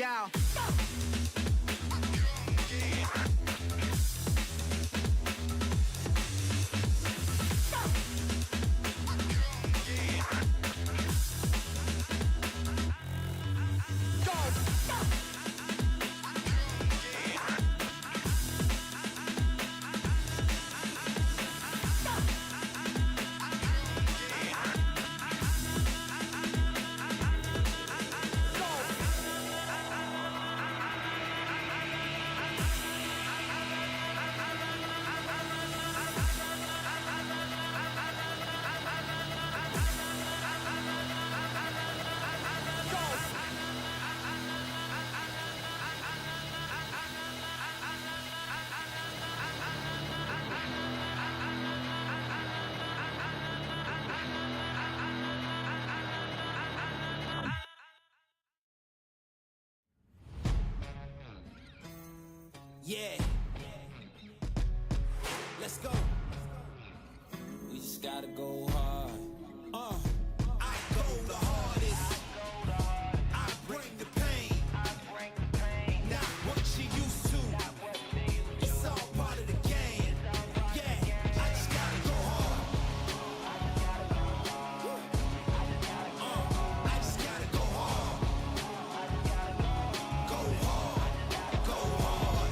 Yeah. Yeah. Let's go. We just gotta go hard. I go the hardest. I bring the pain. Not what you used to. It's all part of the game. Yeah. I just gotta go hard. I just gotta go hard. Go hard. Go hard.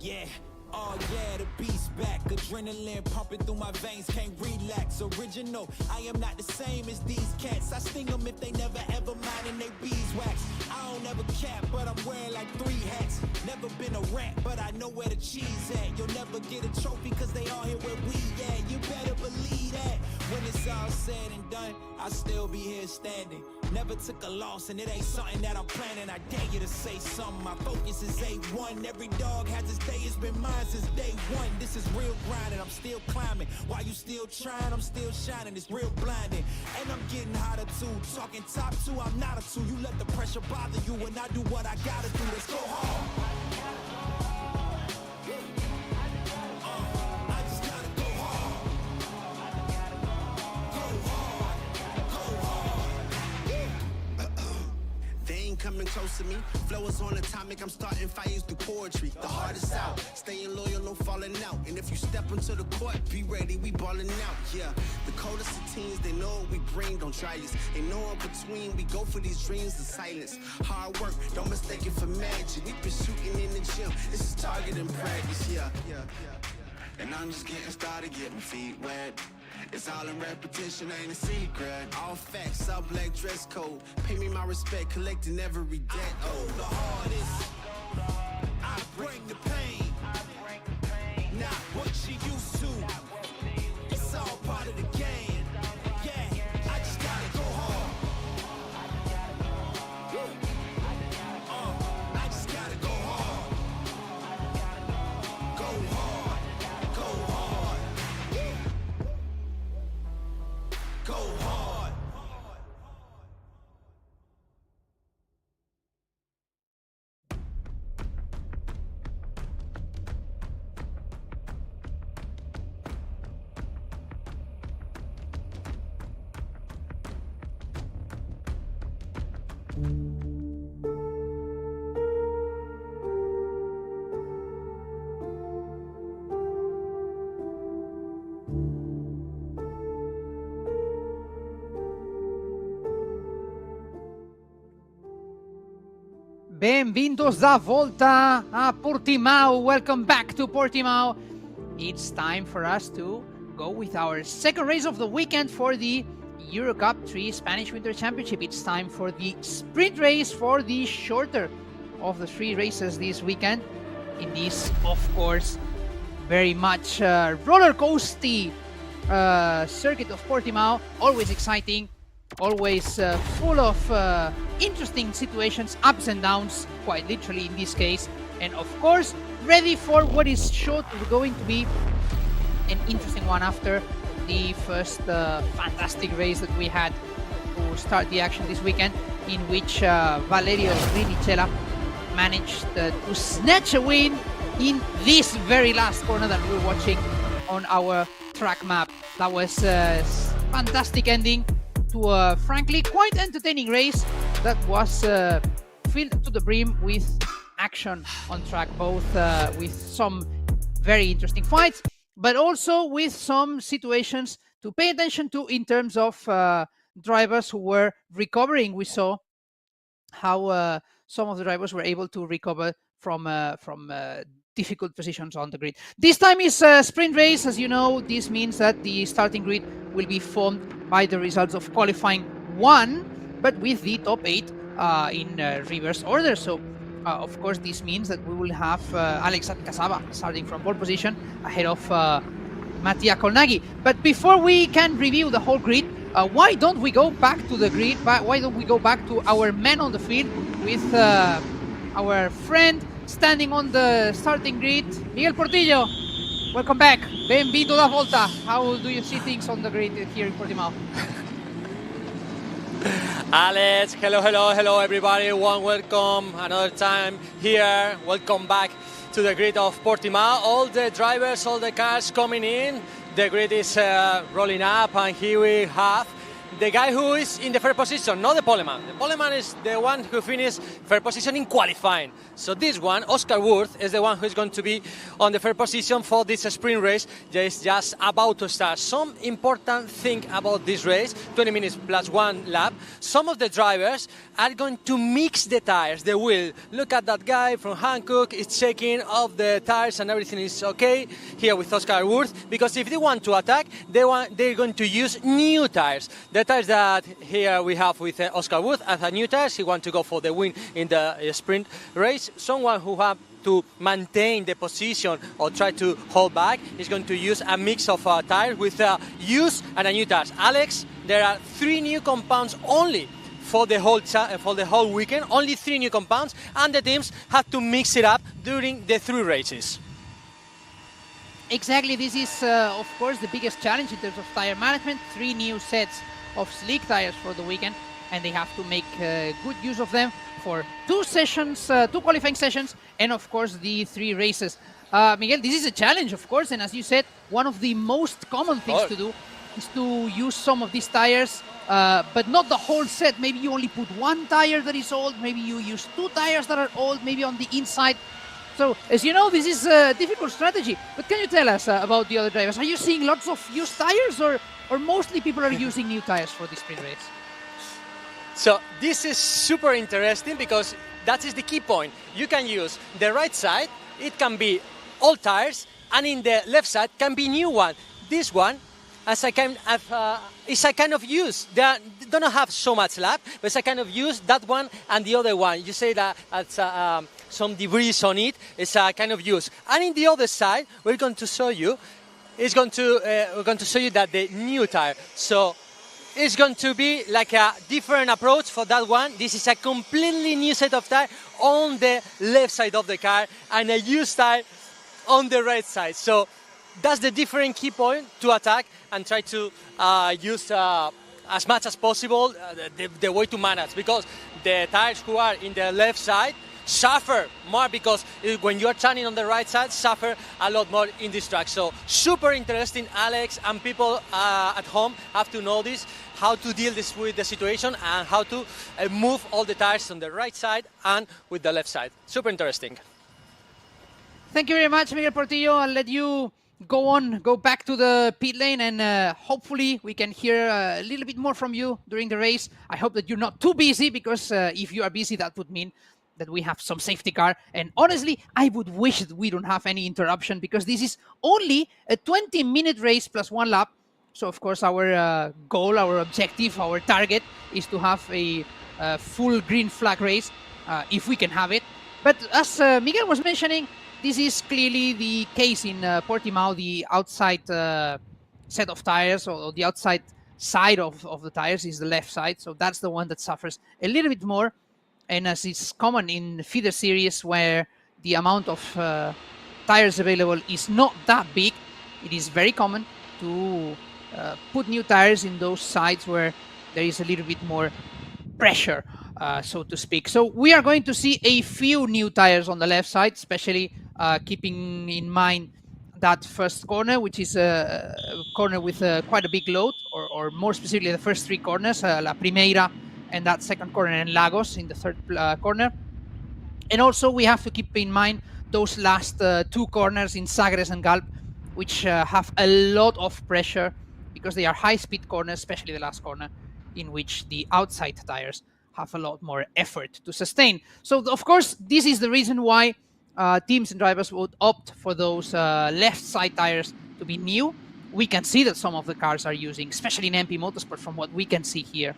Yeah, oh yeah, the beast's back. Adrenaline pumping through my veins, can't relax. Original, I am not the same as these cats. I sting them if they never ever mind and they beeswax. I don't ever cap, but I'm wearing like 3 hats. Never been a rat, but I know where the cheese at. You'll never get a trophy cause they all here where we at. You better believe that. When it's all said and done, I'll still be here standing. Never took a loss and it ain't something that I'm planning. I dare you to say something, my focus is A1. Every dog has its day, it's been mine since day one. This is real grind and I'm still climbing. While you still trying, I'm still shining, it's real blinding. And I'm getting hotter too, talking top 2, I'm not a 2. You let the pressure bother you and I do what I gotta do. Let's go hard. I just gotta go hard. Go hard. Go hard. They ain't coming close to me. Flow is on atomic, I'm starting fires through poetry. The hardest out, staying loyal, no falling out. And if you step into the court, be ready, we balling out. Yeah, the coldest of teens, they know what we bring, don't try us. Ain't no in between, we go for these dreams in silence. Hard work, don't mistake it for magic. We been shooting in the gym, this is target in practice. Yeah. And I'm just getting started, getting my feet wet. It's all in repetition, ain't a secret. All facts, all black dress code. Pay me my respect, collecting every debt. Oh, the hardest. I bring the pain. Not what you used to. It's all part of the game. Yeah, I just gotta go hard. I just gotta go hard. Go hard. Go hard. Go hard. Benvindos da volta a Portimão. Welcome back to Portimão. It's time for us to go with our second race of the weekend for the Euro Cup 3 Spanish Winter Championship. It's time for the sprint race for the shorter of the 3 races this weekend. In this, of course, very much roller coasty circuit of Portimão. Always exciting. Always full of interesting situations, ups and downs, quite literally in this case. And of course, ready for what is sure going to be an interesting one after the first fantastic race that we had to start the action this weekend, in which Valerio Rinicella managed to snatch a win in this very last corner that we're watching on our track map. That was a fantastic ending to a frankly quite entertaining race, that was filled to the brim with action on track, both with some very interesting fights, but also with some situations to pay attention to in terms of drivers who were recovering. We saw how some of the drivers were able to recover from difficult positions on the grid. This time is a sprint race. As you know, this means that the starting grid will be formed by the results of qualifying 1, but with the top 8 in reverse order. So, of course, this means that we will have Alex Casaba starting from pole position ahead of Mattia Colnaghi. But before we can review the whole grid, why don't we go back to the grid? Why don't we go back to our men on the field with our friend standing on the starting grid, Miguel Portillo? Welcome back. Benvenuto da volta. How do you see things on the grid here in Portimão? Alex, hello everybody. Welcome another time here. Welcome back to the grid of Portimão. All the drivers, all the cars coming in. The grid is rolling up, and here we have the guy who is in the first position, not the poleman. The poleman is the one who finished first position in qualifying. So this one, Oscar Worth, is the one who is going to be on the first position for this sprint race that is just about to start. Some important thing about this race, 20 minutes plus 1 lap. Some of the drivers are going to mix the tires, the wheel. Look at that guy from Hankook, is checking off the tires and everything is okay here with Oscar Worth, because if they want to attack, they're going to use new tires. The tires that here we have with Oscar Worth as a new tires. He wants to go for the win in the sprint race. Someone who have to maintain the position or try to hold back is going to use a mix of tires with used and a new tires. Alex, there are 3 new compounds only for the whole weekend, only 3 new compounds, and the teams have to mix it up during the 3 races. Exactly, this is of course the biggest challenge in terms of tire management. 3 new sets of slick tires for the weekend, and they have to make good use of them for 2 sessions, 2 qualifying sessions, and of course the 3 races. Miguel, this is a challenge, of course, and as you said, one of the most common things to do is to use some of these tires, but not the whole set. Maybe you only put 1 tire that is old, maybe you use 2 tires that are old, maybe on the inside. So, as you know, this is a difficult strategy, but can you tell us about the other drivers? Are you seeing lots of used tires, or mostly people are using new tires for this sprint race? So this is super interesting because that is the key point. You can use the right side, it can be old tires, and in the left side can be new one. This one, as I kind of, is a kind of use. They don't have so much lap, but it's a kind of use, that one and the other one. You say that it's some debris on it. It's a kind of use. And in the other side, we're going to show you. We're going to show you that the new tire. So it's going to be like a different approach for that one. This is a completely new set of tire on the left side of the car and a used tire on the right side. So that's the different key point to attack and try to use as much as possible the way to manage, because the tires who are in the left side suffer more, because when you're turning on the right side, suffer a lot more in this track. So super interesting, Alex, and people at home have to know this, how to deal with the situation and how to move all the tires on the right side and with the left side. Super interesting. Thank you very much, Miguel Portillo. I'll let you go back to the pit lane, and hopefully we can hear a little bit more from you during the race. I hope that you're not too busy, because if you are busy, that would mean that we have some safety car. And honestly, I would wish that we don't have any interruption, because this is only a 20-minute race plus 1 lap. So, of course, our goal, our objective, our target is to have a full green flag race, if we can have it. But as Miguel was mentioning, this is clearly the case in Portimão. The outside set of tires, or the outside side of the tires, is the left side. So that's the one that suffers a little bit more. And as is common in feeder series, where the amount of tires available is not that big, it is very common to put new tires in those sides where there is a little bit more pressure, so to speak. So we are going to see a few new tires on the left side, especially keeping in mind that first corner, which is a corner with quite a big load, or more specifically the first 3 corners, La Primeira, and that second corner, and Lagos in the third corner. And also we have to keep in mind those last two corners in Sagres and Galp, which have a lot of pressure because they are high-speed corners, especially the last corner, in which the outside tires have a lot more effort to sustain. So, of course, this is the reason why teams and drivers would opt for those left side tires to be new. We can see that some of the cars are using, especially in MP Motorsport, from what we can see here,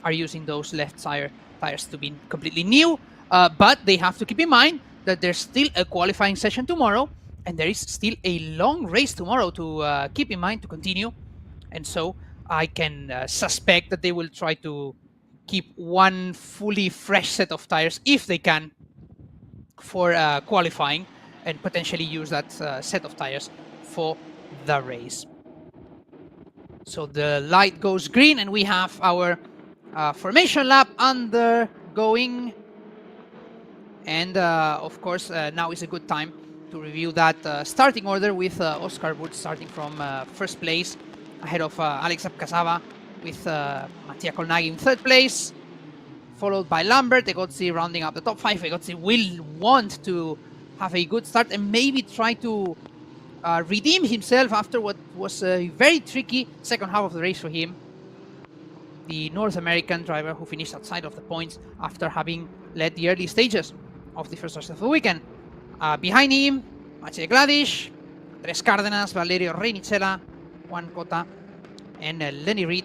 are using those left tires to be completely new. But they have to keep in mind that there's still a qualifying session tomorrow, and there is still a long race tomorrow to keep in mind to continue. And so I can suspect that they will try to keep one fully fresh set of tires if they can for qualifying, and potentially use that set of tires for the race. So the light goes green and we have our formation lap undergoing. And of course, now is a good time to review that starting order with Oscar Woods starting from first place, ahead of Alex Abkasava, with Mattia Colnaghi in third place, followed by Lambert. Egozzi rounding up the top 5. Egozzi will want to have a good start and maybe try to redeem himself after what was a very tricky second half of the race for him. The North American driver who finished outside of the points after having led the early stages of the first race of the weekend. Behind him, Maciej Gladish, Tres Cárdenas, Valerio Reinicella, Juan Cota, and Lenny Reed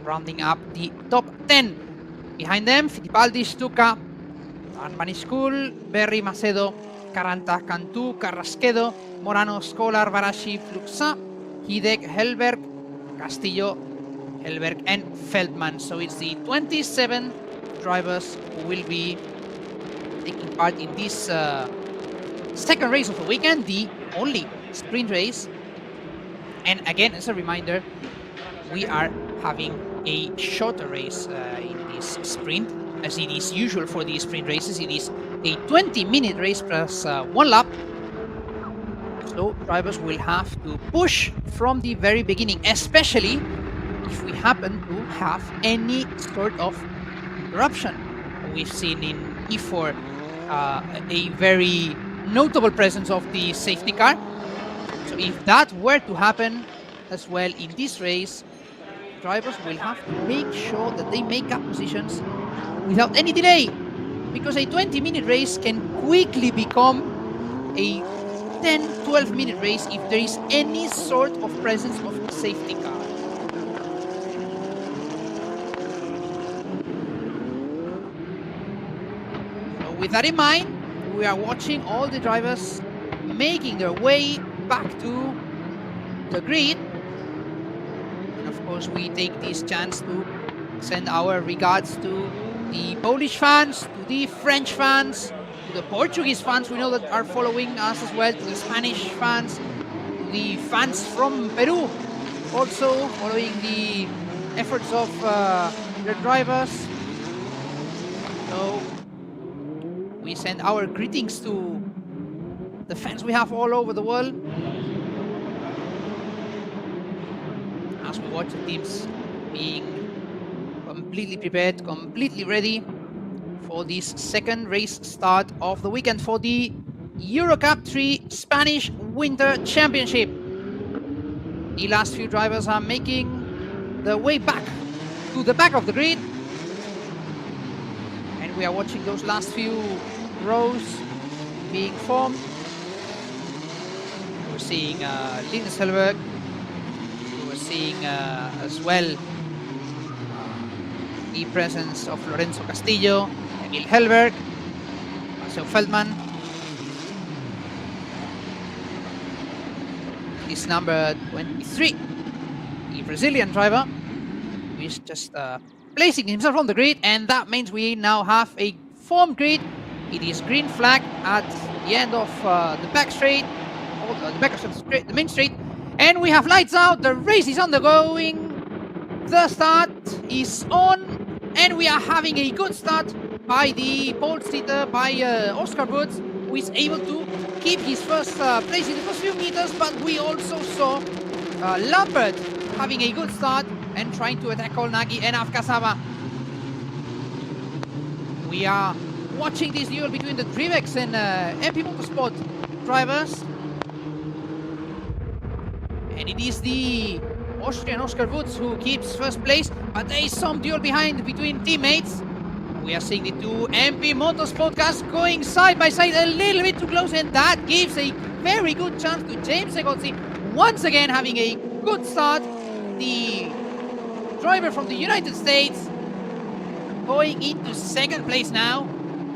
rounding up the top 10. Behind them, Fittipaldi, Stuka, Armani Berry, Macedo, Caranta, Cantu, Carrasquedo, Morano, Scholar, Barashi, Fluxa, Hidek, Helberg, Castillo, Helberg, and Feldman. So it's the 27 drivers who will be taking part in this second race of the weekend, the only sprint race. And again, as a reminder, we are having a shorter race in this sprint, as it is usual for these sprint races. It is a 20-minute race plus one lap. So drivers will have to push from the very beginning, especially if we happen to have any sort of interruption. We've seen in E4 a very notable presence of the safety car. So if that were to happen as well in this race, drivers will have to make sure that they make up positions without any delay, because a 20-minute race can quickly become a 10-12-minute race if there is any sort of presence of a safety car. So with that in mind, we are watching all the drivers making their way back to the grid. And of course, we take this chance to send our regards to the Polish fans, to the French fans, to the Portuguese fans we know that are following us as well, to the Spanish fans, to the fans from Peru, also following the efforts of their drivers. So we send our greetings to the fans we have all over the world, as we watch the teams being completely prepared, completely ready for this second race start of the weekend for the Eurocup 3 Spanish Winter Championship. The last few drivers are making their way back to the back of the grid, and we are watching those last few rows being formed. We're seeing Linus Helberg. We're seeing as well the presence of Lorenzo Castillo, Emil Helberg, Marcel Feldman. This number 23, the Brazilian driver, who is just placing himself on the grid, and that means we now have a formed grid. It is green flag at the end of the back straight, or the back of the main straight, and we have lights out. The race is undergoing. The start is on, and we are having a good start by the pole sitter, by Oscar Woods, who is able to keep his first place in the first few meters. But we also saw Lambert having a good start and trying to attack Colnaghi and Afkasava. We are watching this duel between the Drivex and MP Motorsport drivers. And it is the Austrian Oscar Woods who keeps first place, but there is some duel behind between teammates. We are seeing the two MP Motorsport cars going side by side a little bit too close, and that gives a very good chance to James Egozzi, once again having a good start. The driver from the United States going into second place now,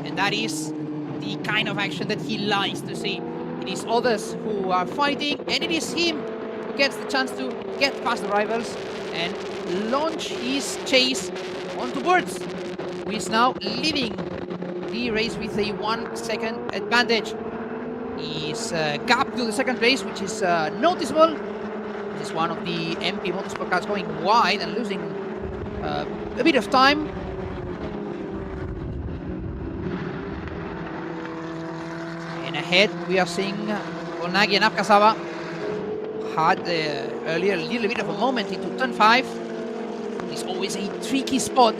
and that is the kind of action that he likes to see. It is others who are fighting, and it is him who gets the chance to get past the rivals and launch his chase onto Woods, who is now leading the race with a 1 second advantage. His gap to the second place, which is noticeable. This is one of the MP Motorsport cars going wide and losing a bit of time. And ahead we are seeing Volnagi and Apkasava had earlier a little bit of a moment into turn 5. It's always a tricky spot,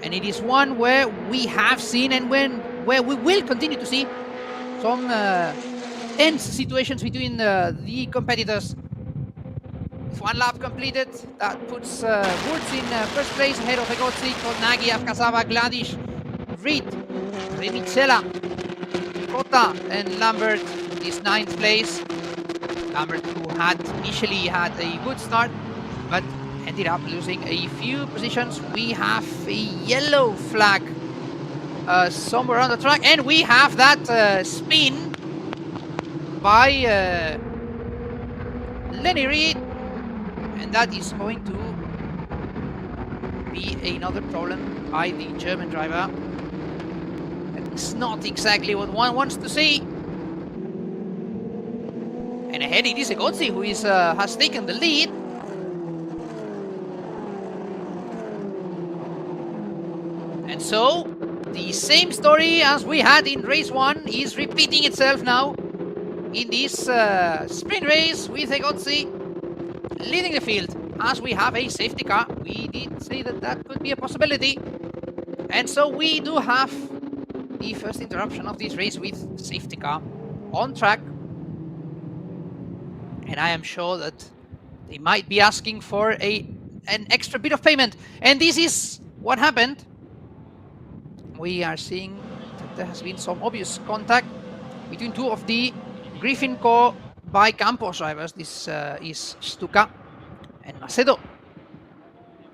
and it is one where we have seen and where we will continue to see some tense situations between the competitors. With 1 lap completed, that puts Woods in first place ahead of Egozzi, Volnagi, Apkasava, Gladish, Reed, Remicella, Kota, and Lambert is 9th place. Lambert, who had initially had a good start, but ended up losing a few positions. We have a yellow flag somewhere on the track, and we have that spin by Lenny Reed, and that is going to be another problem by the German driver. It's not exactly what one wants to see. And ahead it is Egozzi who is has taken the lead. And so the same story as we had in race 1 is repeating itself now in this sprint race, with Egozzi leading the field. As we have a safety car, we did say that that could be a possibility. And so we do have the first interruption of this race with safety car on track. And I am sure that they might be asking for an extra bit of payment. And this is what happened. We are seeing that there has been some obvious contact between two of the Griffin Co. by Campos drivers. This is Stuka and Macedo.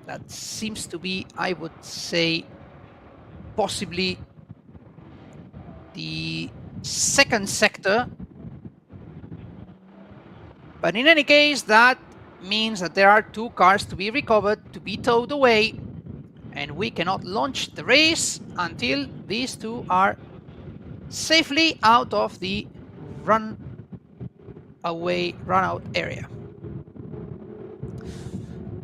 That seems to be, I would say, possibly the second sector. But in any case, that means that there are 2 cars to be recovered, to be towed away, and we cannot launch the race until these 2 are safely out of the run out area.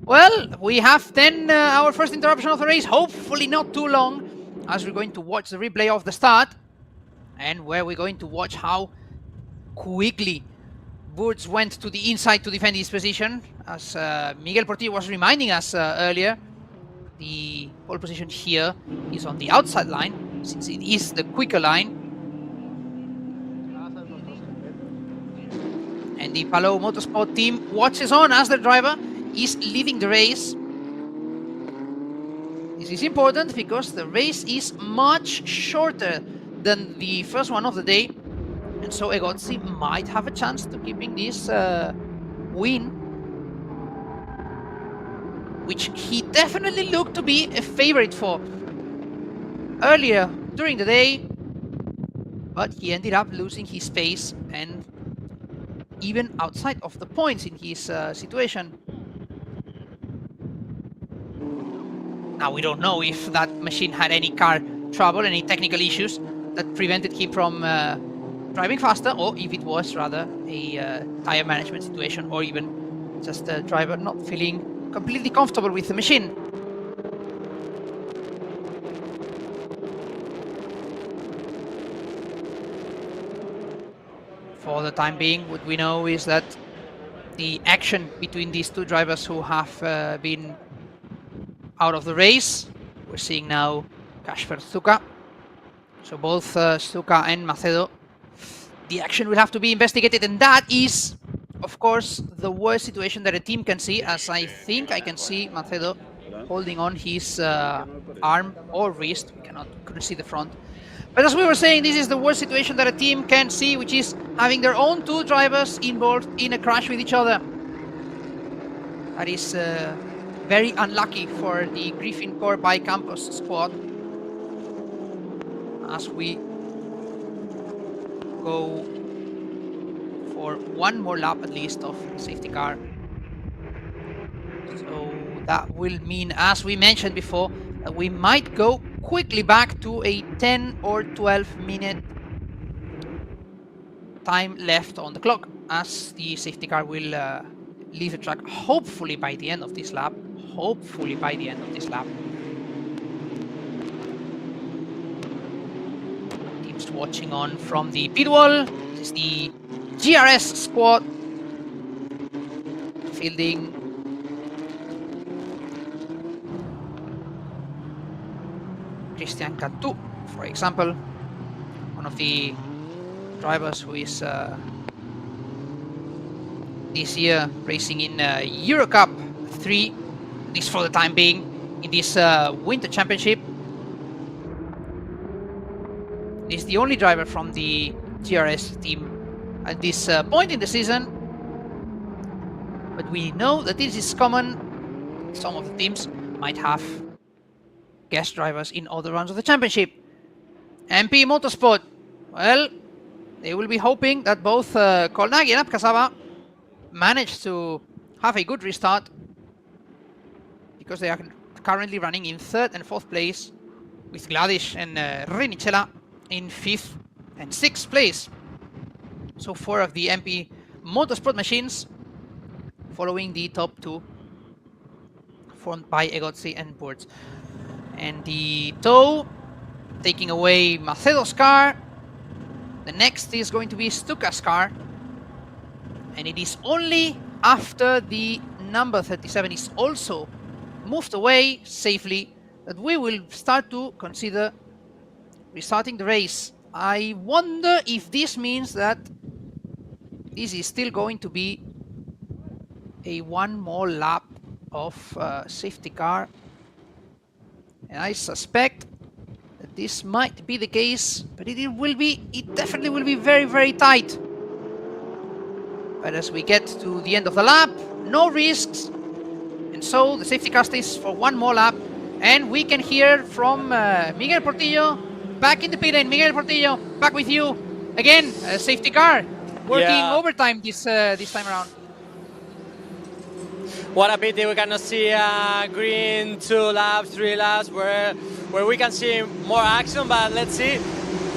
Well, we have then our first interruption of the race, hopefully not too long, as we're going to watch the replay of the start, and where we're going to watch how quickly Woods went to the inside to defend his position. As Miguel Portillo was reminding us earlier, the pole position here is on the outside line, since it is the quicker line. And the Palou Motorsport team watches on as the driver is leading the race. This is important because the race is much shorter than the first one of the day, and so Egozzi might have a chance to keeping this win, which he definitely looked to be a favorite for earlier during the day, but he ended up losing his pace and even outside of the points in his situation. Now, we don't know if that machine had any car trouble, any technical issues that prevented him from driving faster, or if it was rather a tire management situation, or even just a driver not feeling completely comfortable with the machine. For the time being, what we know is that the action between these 2 drivers who have been out of the race, we're seeing now Kasper Stuka. So both Stuka and Macedo. The action will have to be investigated, and that is, of course, the worst situation that a team can see, as I think I can see Macedo holding on his arm or wrist. We couldn't see the front. But as we were saying, this is the worst situation that a team can see, which is having their own two drivers involved in a crash with each other. That is very unlucky for the Griffin Core by Campus squad. As we go for one more lap at least of safety car. So that will mean, as we mentioned before, that we might go quickly back to a 10 or 12 minute time left on the clock, as the safety car will leave the track hopefully by the end of this lap. Hopefully by the end of this lap. Teams watching on from the pit wall. This is the GRS squad fielding Christian Cantu, for example, one of the drivers who is this year racing in Euro Cup 3, at least for the time being, in this winter championship. He's the only driver from the GRS team at this point in the season, but we know that this is common. Some of the teams might have guest drivers in other rounds of the championship. MP Motorsport, well, they will be hoping that both Kolnagi and Apkasava manage to have a good restart, because they are currently running in 3rd and 4th place, with Gladish and Renicella in 5th and 6th place. So 4 of the MP Motorsport machines following the top 2, formed by Egozzi and Burtz. And the tow taking away Macedo's car. The next is going to be Stuka's car, and it is only after the number 37 is also moved away safely that we will start to consider restarting the race. I wonder if this means that this is still going to be a one more lap of safety car, and I suspect that this might be the case, but it definitely will be very, very tight. But as we get to the end of the lap, no risks, and so the safety car stays for one more lap, and we can hear from Miguel Portillo back in the pit lane. Miguel Portillo, back with you again. Safety car working overtime this time around. What a pity we cannot see green 2 laps, 3 laps, where we can see more action. But let's see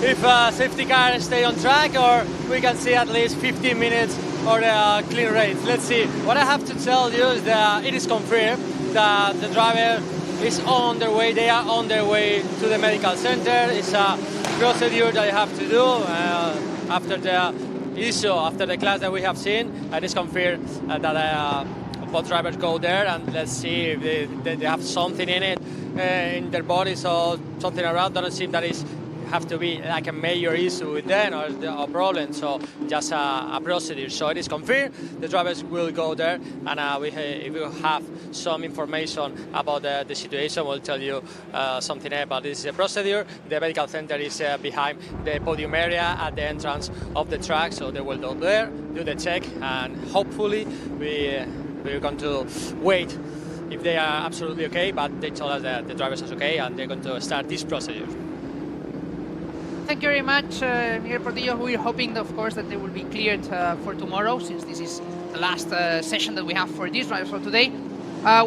if safety car stay on track, or we can see at least 15 minutes or a clean race. Let's see. What I have to tell you is that it is confirmed that the driver is on their way. They are on their way to the medical center. It's a procedure that you have to do after the issue, after the class that we have seen. It is confirmed that both drivers go there, and let's see if they have something in it, in their bodies or something around. Doesn't seem that it have to be like a major issue with them or a problem, so just a procedure. So it is confirmed. The drivers will go there, and if we have some information about the situation, we'll tell you something about this procedure. The medical center is behind the podium area at the entrance of the track, so they will go there, do the check, and hopefully we're going to wait if they are absolutely okay, but they told us that the drivers are okay and they're going to start this procedure. Thank you very much, Miguel Portillo. We're hoping, of course, that they will be cleared for tomorrow, since this is the last session that we have for these drivers for today.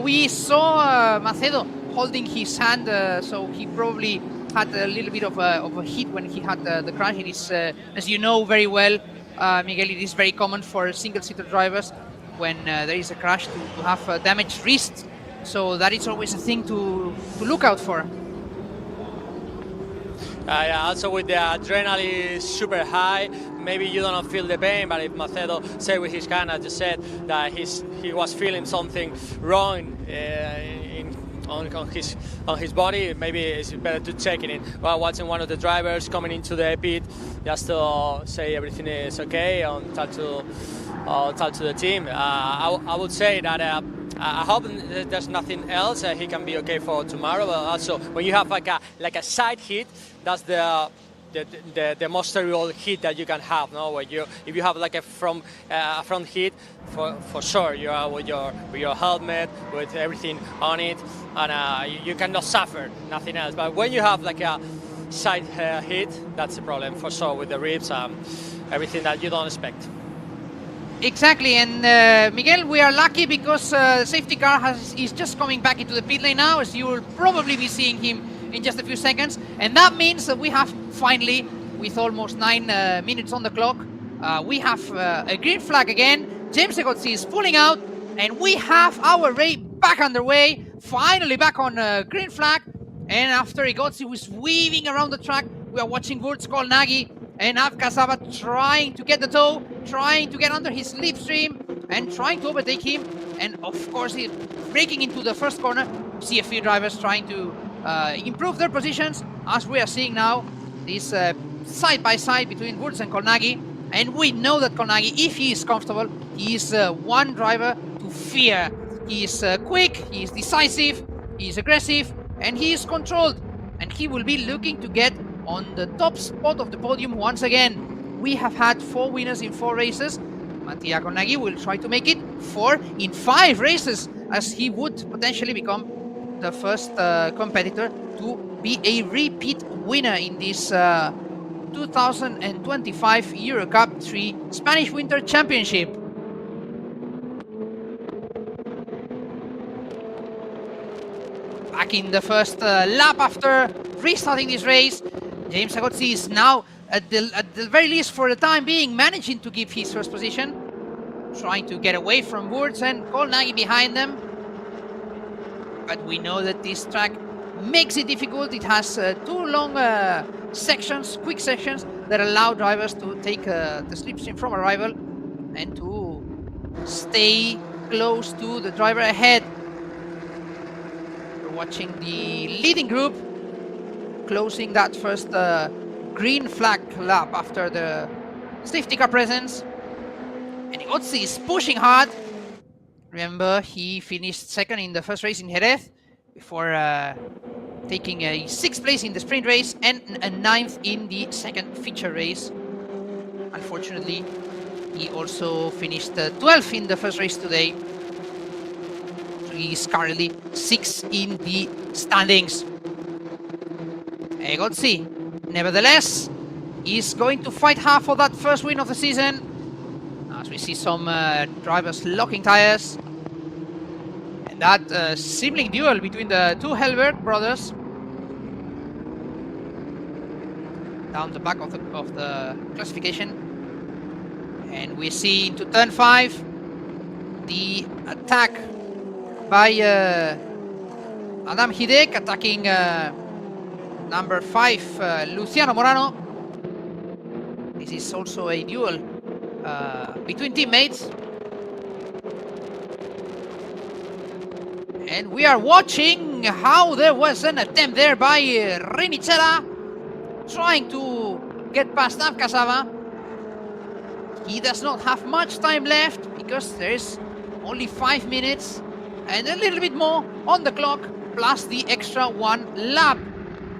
We saw Macedo holding his hand, so he probably had a little bit of a hit when he had the crash. It is, as you know very well, Miguel, it is very common for single-seater drivers when there is a crash to have a damaged wrist. So that is always a thing to look out for. Yeah, also with the adrenaline super high, maybe you don't feel the pain, but if Macedo said with his hand, as you said, that he was feeling something wrong on his body. Maybe it's better to check it in while watching one of the drivers coming into the pit, just to say everything is okay and talk to the team. I would say that I hope there's nothing else. He can be okay for tomorrow. But also, when you have like a side hit, that's the most terrible hit that you can have. No, when if you have like a front hit, for sure you are with your helmet, with everything on it, and you cannot suffer nothing else. But when you have like a side hit, that's the problem for sure, with the ribs, everything that you don't expect. Exactly, and Miguel, we are lucky because the safety car is just coming back into the pit lane now, as you will probably be seeing him in just a few seconds, and that means that we have finally, with almost 9 minutes on the clock, we have a green flag again. James Egozzi is pulling out, and we have our race back underway, finally back on green flag. And after Egozzi was weaving around the track, we are watching Wurz, Kolnagi and Avkasava trying to get the toe, trying to get under his slipstream and trying to overtake him. And of course, he's breaking into the first corner. We see a few drivers trying to improve their positions, as we are seeing now, this side by side between Wurz and Kolnagi. And we know that Kolnagi, if he is comfortable, he is one driver to fear. He is quick, he is decisive, he is aggressive, and he is controlled. And he will be looking to get on the top spot of the podium once again. We have had 4 winners in 4 races. Mattia Kolnagi will try to make it 4 in 5 races, as he would potentially become the first competitor to be a repeat winner in this 2025 Eurocup 3 Spanish Winter Championship. Back in the first lap after restarting this race, James Egozzi is now, at the very least for the time being, managing to keep his first position, trying to get away from Wurz and Kolnagi behind them. But we know that this track makes it difficult. It has 2 long sections, quick sections, that allow drivers to take the slipstream from a rival and to stay close to the driver ahead. We're watching the leading group closing that first green flag lap after the safety car presence. And Egozzi is pushing hard. Remember, he finished second in the first race in Jerez before taking a 6th place in the sprint race and a 9th in the second feature race. Unfortunately, he also finished 12th in the first race today. So he is currently 6th in the standings. Egozzi, nevertheless, is going to fight hard for that first win of the season. As we see some drivers locking tires. And that sibling duel between the 2 Helberg brothers. Down the back of the classification. And we see into turn 5 the attack by Adam Hidek attacking number 5 Luciano Morano. This is also a duel between teammates. And we are watching how there was an attempt there by Rinicella trying to get past Avkasava. He does not have much time left because there is only 5 minutes and a little bit more on the clock, plus the extra 1 lap.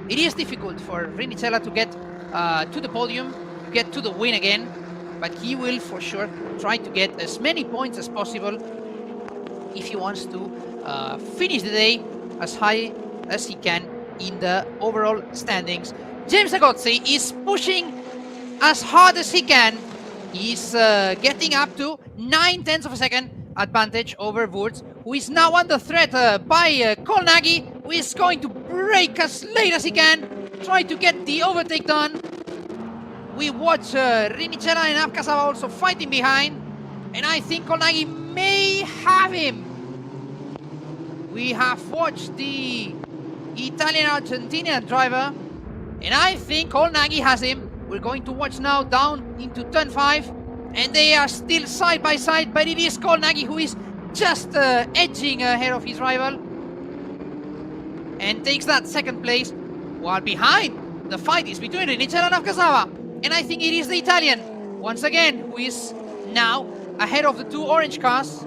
It is difficult for Rinicella to get to the podium, to get to the win again, but he will for sure try to get as many points as possible if he wants to finish the day as high as he can in the overall standings. James Egozzi is pushing as hard as he can. He's getting up to 9/10 of a second advantage over Wurz, who is now under threat by Kolnagi, who is going to brake as late as he can, try to get the overtake done. We watch Rinicella and Avkasava also fighting behind, and I think Kolnagi may have him. We have watched the Italian-Argentinian driver, and I think Kolnagi has him. We're going to watch now down into turn 5, and they are still side by side, but it is Kolnagi who is just edging ahead of his rival. and takes that second place, while behind the fight is between Rinicella and Afkasava. And I think it is the Italian, once again, who is now ahead of the two orange cars.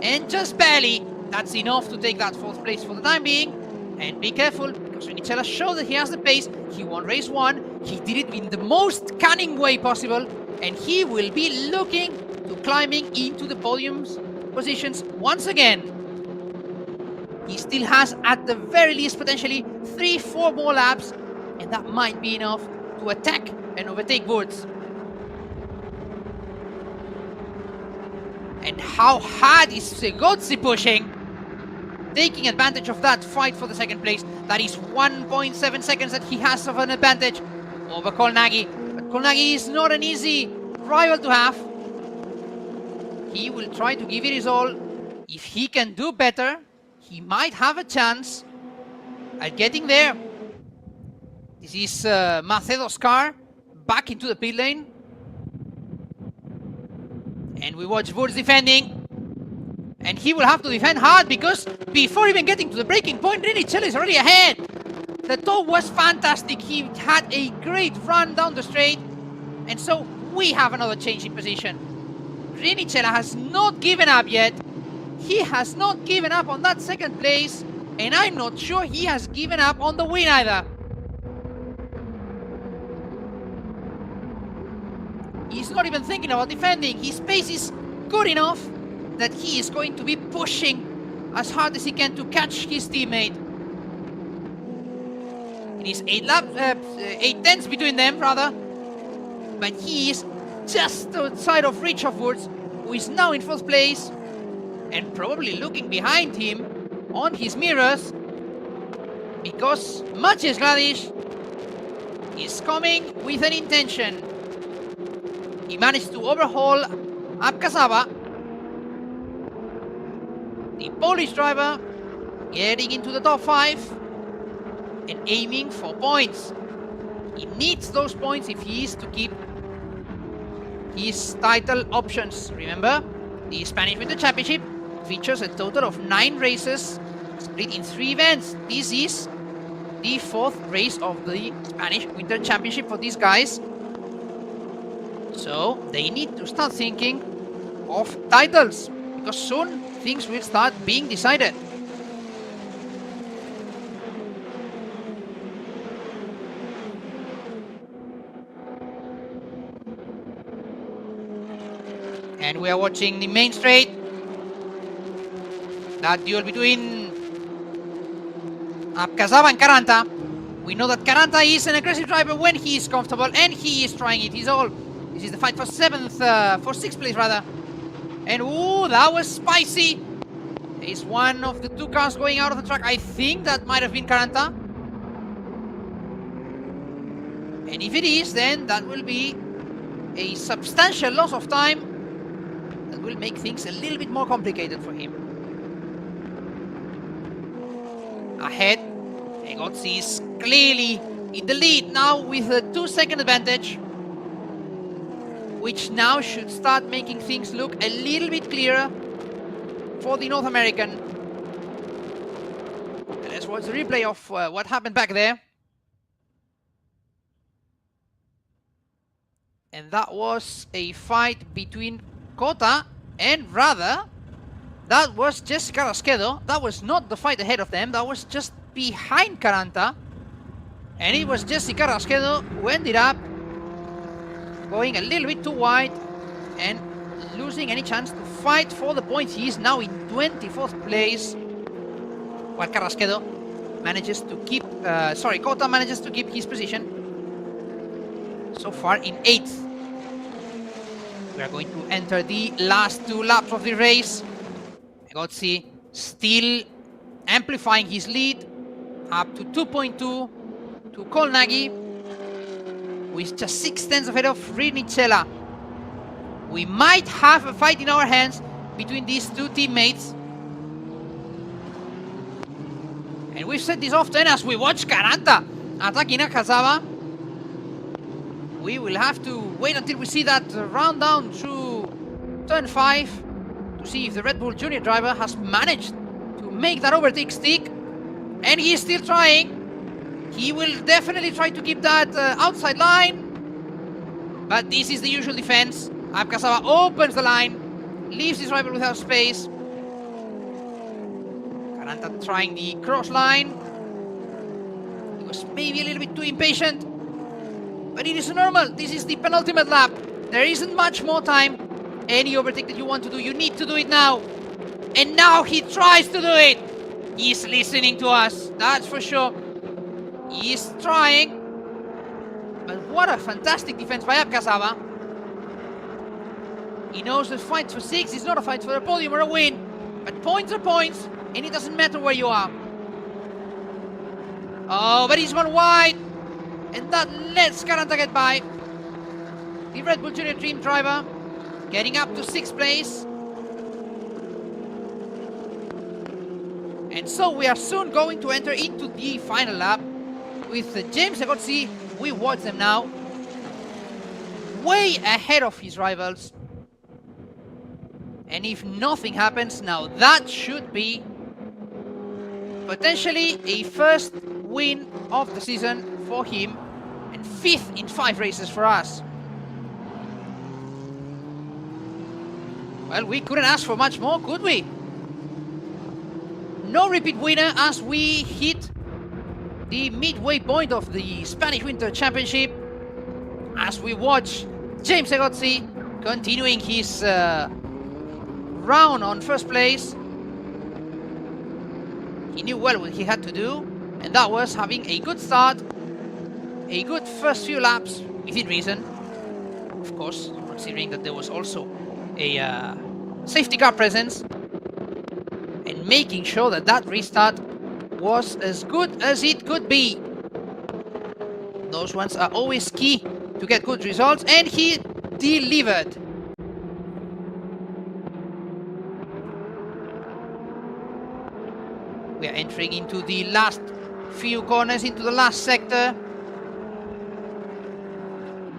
And just barely, that's enough to take that fourth place for the time being. And be careful, because Rinicella showed that he has the pace. He won race 1, he did it in the most cunning way possible, and he will be looking to climbing into the podium's positions once again. He still has, at the very least, potentially 3-4 more laps, and that might be enough to attack and overtake Woods. And how hard is Segozzi pushing, taking advantage of that fight for the second place. That is 1.7 seconds that he has of an advantage over Colnaghi. But Colnaghi is not an easy rival to have. He will try to give it his all. If he can do better, he might have a chance at getting there. This is Macedo's car back into the pit lane. And we watch Wurz defending. And he will have to defend hard, because before even getting to the braking point, Rinicella is already ahead. The top was fantastic. He had a great run down the straight. And so we have another change in position. Rinicella has not given up yet. He has not given up on that second place. And I'm not sure he has given up on the win either. He's not even thinking about defending. His pace is good enough that he is going to be pushing as hard as he can to catch his teammate. It is 8 tenths between them, rather. But he is just outside of reach of Wurz, who is now in 4th place, and probably looking behind him on his mirrors, because Maciej Gladish is coming with an intention. He managed to overhaul Abkasava, the Polish driver, getting into the top 5 and aiming for points. He needs those points if he is to keep his title options. Remember, the Spanish Winter Championship features a total of 9 races split in 3 events. This is the 4th race of the Spanish Winter Championship for these guys. So they need to start thinking of titles, because soon things will start being decided. And we are watching the main straight. That duel between Abkasava and Caranta. We know that Caranta is an aggressive driver when he is comfortable, and he is trying it his all. This is the fight for 6th place rather. And ooh, that was spicy. There is one of the 2 cars going out of the track. I think that might have been Caranta. And if it is, then that will be a substantial loss of time. That will make things a little bit more complicated for him. Ahead, Segozzi is clearly in the lead now with a 2-second advantage, which now should start making things look a little bit clearer for the North American. And let's watch the replay of what happened back there. And that was a fight between Cota and rather, that was Jessica Rasquedo. That was not the fight ahead of them, that was just behind Caranta. And it was Jessica Rasquedo who ended up going a little bit too wide and losing any chance to fight for the points. He is now in 24th place, while Carrasquedo manages to keep, Cota manages to keep his position so far in 8th. We are going to enter the last 2 laps of the race. Segozzi still amplifying his lead up to 2.2 to Colnaghi, who is just 6 tenths ahead of Rinicella. We might have a fight in our hands between these 2 teammates. And we've said this often as we watch Caranta attacking Abkasava. We will have to wait until we see that round down through turn 5 to see if the Red Bull Junior driver has managed to make that overtake stick. And he's still trying. He will definitely try to keep that outside line. But this is the usual defense. Abkasava opens the line, leaves his rival without space. Caranta trying the cross line. He was maybe a little bit too impatient. But it is normal. This is the penultimate lap. There isn't much more time. Any overtake that you want to do, you need to do it now. And now he tries to do it. He's listening to us, that's for sure. He's trying. But what a fantastic defense by Abkasava. He knows the fight for 6 is not a fight for a podium or a win. But points are points, and it doesn't matter where you are. Oh, but he's gone wide. And that lets Caranta get by. The Red Bull Junior Dream driver getting up to 6th place. And so we are soon going to enter into the final lap with James Egozzi. We watch them now. Way ahead of his rivals. And if nothing happens now, that should be potentially a first win of the season for him and 5th in 5 races for us. Well, we couldn't ask for much more, could we? No repeat winner as we hit the midway point of the Spanish Winter Championship, as we watch James Egozzi continuing his round on first place. He knew well what he had to do, and that was having a good start, a good first few laps within reason, of course, considering that there was also a safety car presence, and making sure that that restart was as good as it could be. Those ones are always key to get good results, and he delivered. We are entering into the last few corners, into the last sector.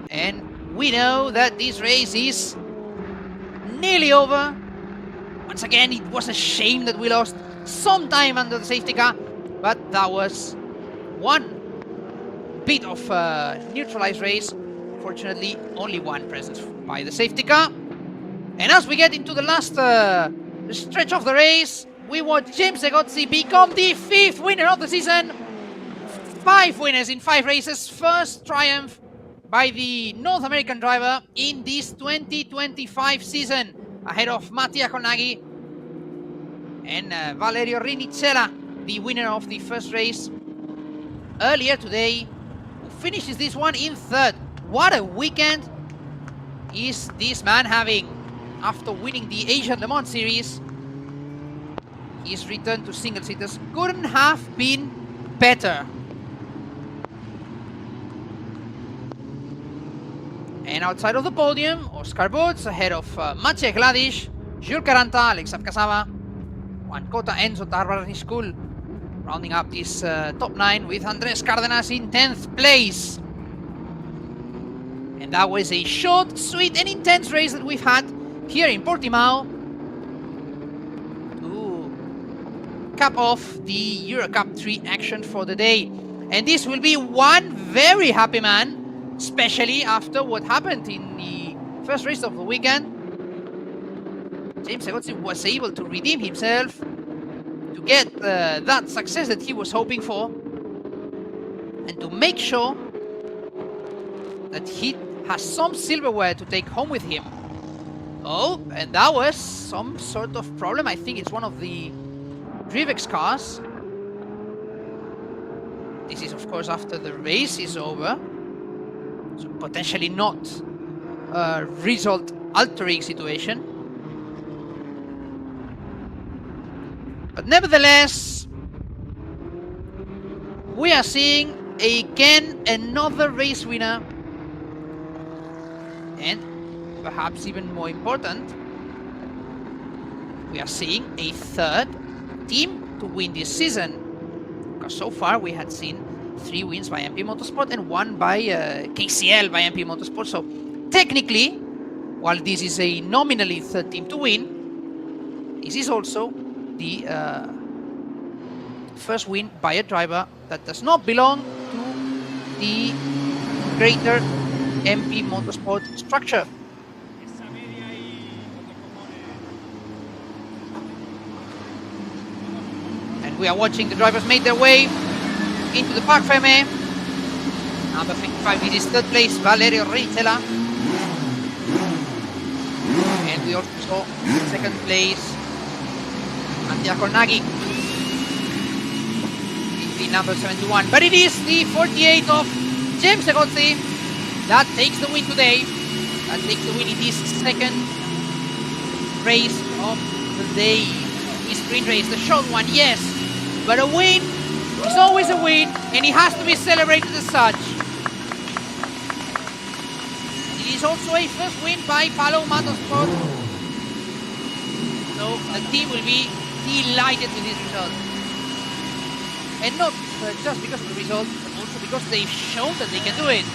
And we know that this race is nearly over. Once again, it was a shame that we lost some time under the safety car, but that was one bit of neutralized race. Fortunately, only one presence by the safety car. And as we get into the last stretch of the race, we watch James Egozzi become the 5th winner of the season. 5 winners in 5 races. First triumph by the North American driver in this 2025 season, ahead of Mattia Konagi and Valerio Rinicella, the winner of the first race earlier today, who finishes this one in 3rd. What a weekend is this man having after winning the Asian Le Mans Series. His return to single-seaters couldn't have been better. And outside of the podium, Oscar Boots ahead of Maciej Gladish, Jules Caranta, Alex Abkasava, Juan Cota, Enzo Tarbarniscul, rounding up this top 9 with Andres Cardenas in 10th place. And that was a short, sweet and intense race that we've had here in Portimao to cap off the Euro Cup 3 action for the day. And this will be one very happy man, especially after what happened in the first race of the weekend. James Egozzi was able to redeem himself, to get that success that he was hoping for, and to make sure that he has some silverware to take home with him. Oh, and that was some sort of problem. I think it's one of the Drivex cars. This is, of course, after the race is over. So potentially not a result-altering situation. But nevertheless, we are seeing again another race winner. And perhaps even more important, we are seeing a 3rd team to win this season. Because so far we had seen 3 wins by MP Motorsport and 1 by KCL by MP Motorsport. So technically, while this is a nominally 3rd team to win, this is also the first win by a driver that does not belong to the greater MP Motorsport structure. And we are watching the drivers make their way into the Parc Fermé. Number 55, it is third place, Valerio Ritela. And we also saw second place, Mattia Cornaghi, in the number 71. But it is the 48 of James Egozzi that takes the win today. That takes the win in this second race of the day. The sprint race, the short one, yes. But a win is always a win, and it has to be celebrated as such. It is also a first win by Palo Motorsport. So the team will be delighted with this result. And not just because of the result, but also because they've shown that they can do it.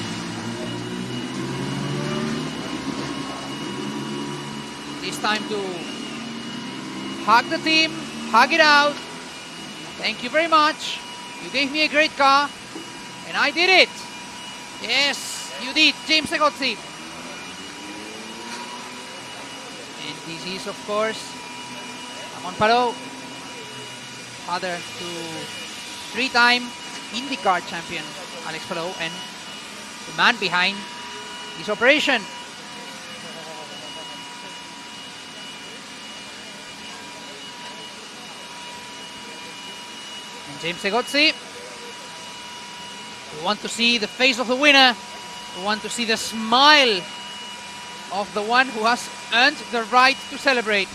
It's time to hug the team, hug it out. Thank you very much. You gave me a great car, and I did it. Yes, you did, James Egozzi. And this is, of course, Ramon Parot, father to three-time IndyCar champion Alex Palou, and the man behind this operation. And James Egozzi, we want to see the face of the winner. We want to see the smile of the one who has earned the right to celebrate.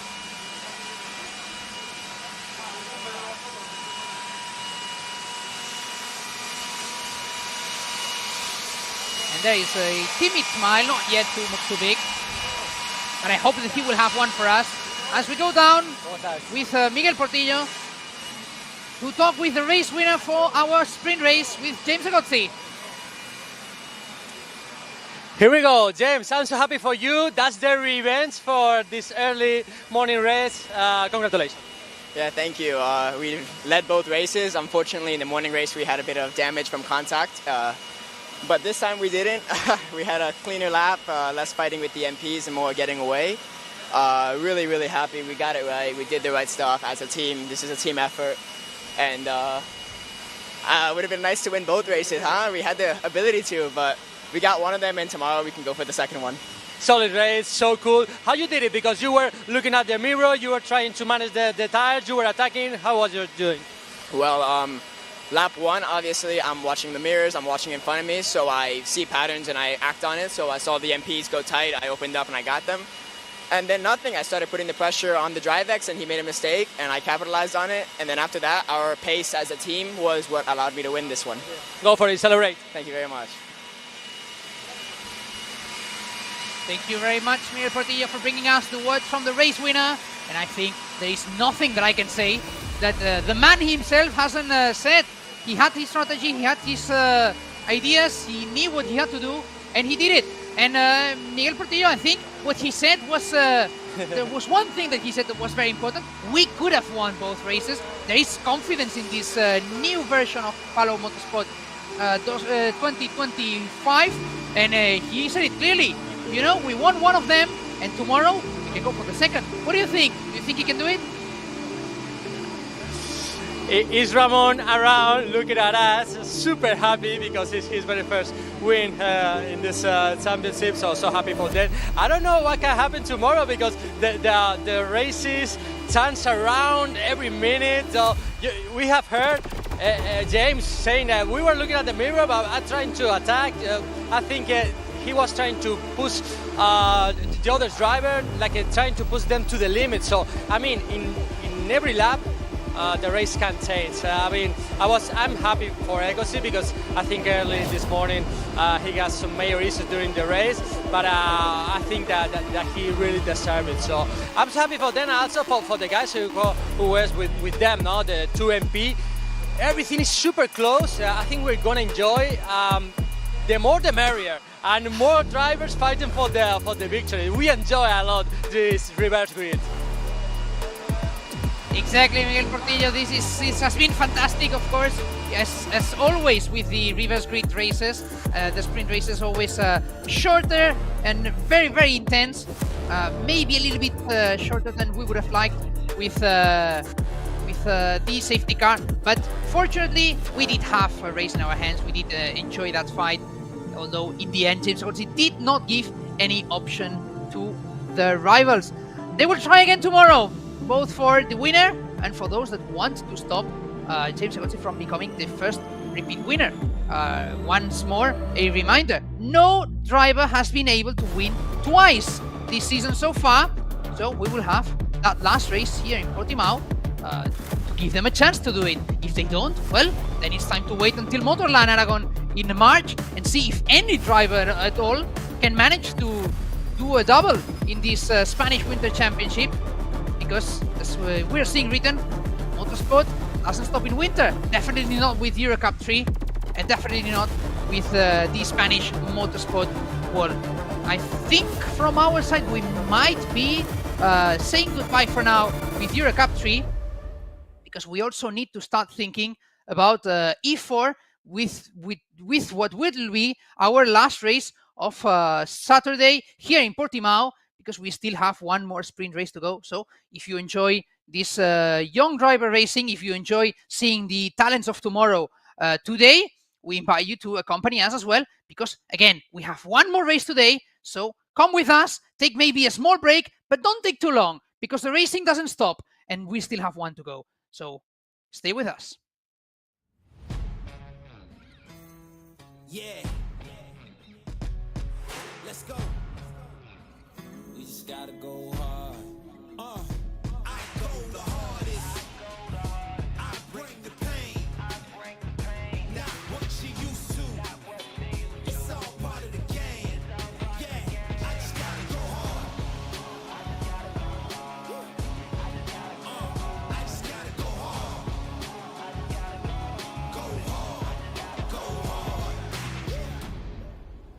And there is a timid smile, not yet too big, but I hope that he will have one for us as we go down with Miguel Portillo to talk with the race winner for our sprint race with James Egozzi. Here we go, James. I'm so happy for you. That's the revenge for this early morning race. Congratulations. Yeah, thank you. We led both races. Unfortunately, in the morning race, we had a bit of damage from contact. But this time we didn't. We had a cleaner lap, less fighting with the MPs and more getting away. Really, really happy. We got it right. We did the right stuff as a team. This is a team effort. And it would have been nice to win both races, huh? We had the ability to, but we got one of them, and tomorrow we can go for the second one. Solid race, so cool. How you did it? Because you were looking at the mirror, you were trying to manage the tires, you were attacking. How was you doing? Well, lap one, obviously, I'm watching the mirrors, I'm watching in front of me, so I see patterns and I act on it. So I saw the MPs go tight, I opened up and I got them. And then nothing, I started putting the pressure on the DriveX and he made a mistake and I capitalized on it. And then after that, our pace as a team was what allowed me to win this one. Go for it, celebrate. Thank you very much. Thank you very much, Miguel Portillo, for bringing us the words from the race winner. And I think there is nothing that I can say that the man himself hasn't said. He had his strategy, he had his ideas, he knew what he had to do, and he did it. And Miguel Portillo, I think what he said was, there was one thing that he said that was very important. We could have won both races. There is confidence in this new version of Palo Motorsport 2025. And he said it clearly. You know, we won one of them, and tomorrow we can go for the second. What do you think? Do you think he can do it? Is Ramon around looking at us, super happy because it's his very first win in this championship, so happy for that. I don't know what can happen tomorrow because the races turns around every minute. So we have heard James saying that we were looking at the mirror, but I'm trying to attack. I think he was trying to push the other driver, like trying to push them to the limit. So I mean, in every lap, the race can change. I'm happy for Egozzi because I think early this morning he got some major issues during the race, but I think that he really deserved it. So I'm so happy for them, also for the guys who was with them, no? The 2MP. Everything is super close. I think we're gonna enjoy. The more the merrier, and more drivers fighting for the victory. We enjoy a lot this reverse grid. Exactly, Miguel Portillo. This has been fantastic, of course. As always with the reverse grid races, the sprint races always shorter and very, very intense. Maybe a little bit shorter than we would have liked with the safety car, but fortunately we did have a race in our hands. We did enjoy that fight, although in the end James Agozzi did not give any option to the rivals. They will try again tomorrow, both for the winner and for those that want to stop James Agozzi from becoming the first repeat winner. Once more, a reminder, no driver has been able to win twice this season so far, so we will have that last race here in Portimão to give them a chance to do it. If they don't, well, then it's time to wait until Motorland Aragon in March and see if any driver at all can manage to do a double in this Spanish Winter Championship, because as we're seeing written, motorsport doesn't stop in winter. Definitely not with Eurocup 3, and definitely not with the Spanish Motorsport World. I think from our side we might be saying goodbye for now with Eurocup 3, because we also need to start thinking about E4 with what will be our last race of Saturday here in Portimão, because we still have one more sprint race to go. So if you enjoy this young driver racing, if you enjoy seeing the talents of tomorrow today, we invite you to accompany us as well, because again, we have one more race today. So come with us, take maybe a small break, but don't take too long, because the racing doesn't stop and we still have one to go. So stay with us. Yeah. Let's go. We just gotta go hard. I go the hardest. I bring the pain. Not what you used to. It's all part of the game. Yeah, I just gotta go hard. I just gotta go hard. Go hard. Go hard.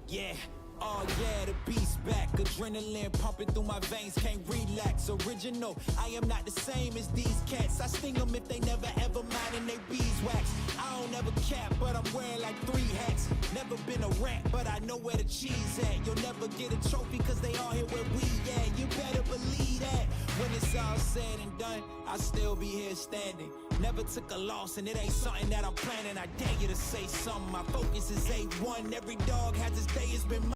Yeah. Oh yeah, the beast back. Adrenaline pumping through my veins, can't relax. Original, I am not the same as these cats. I sting them if they never ever mind and they beeswax. I don't ever cap, but I'm wearing like 3 hats. Never been a rat, but I know where the cheese at. You'll never get a trophy cause they all here where we at. You better believe that. When it's all said and done, I'll still be here standing. Never took a loss and it ain't something that I'm planning. I dare you to say something. My focus is A1. Every dog has his day, it's been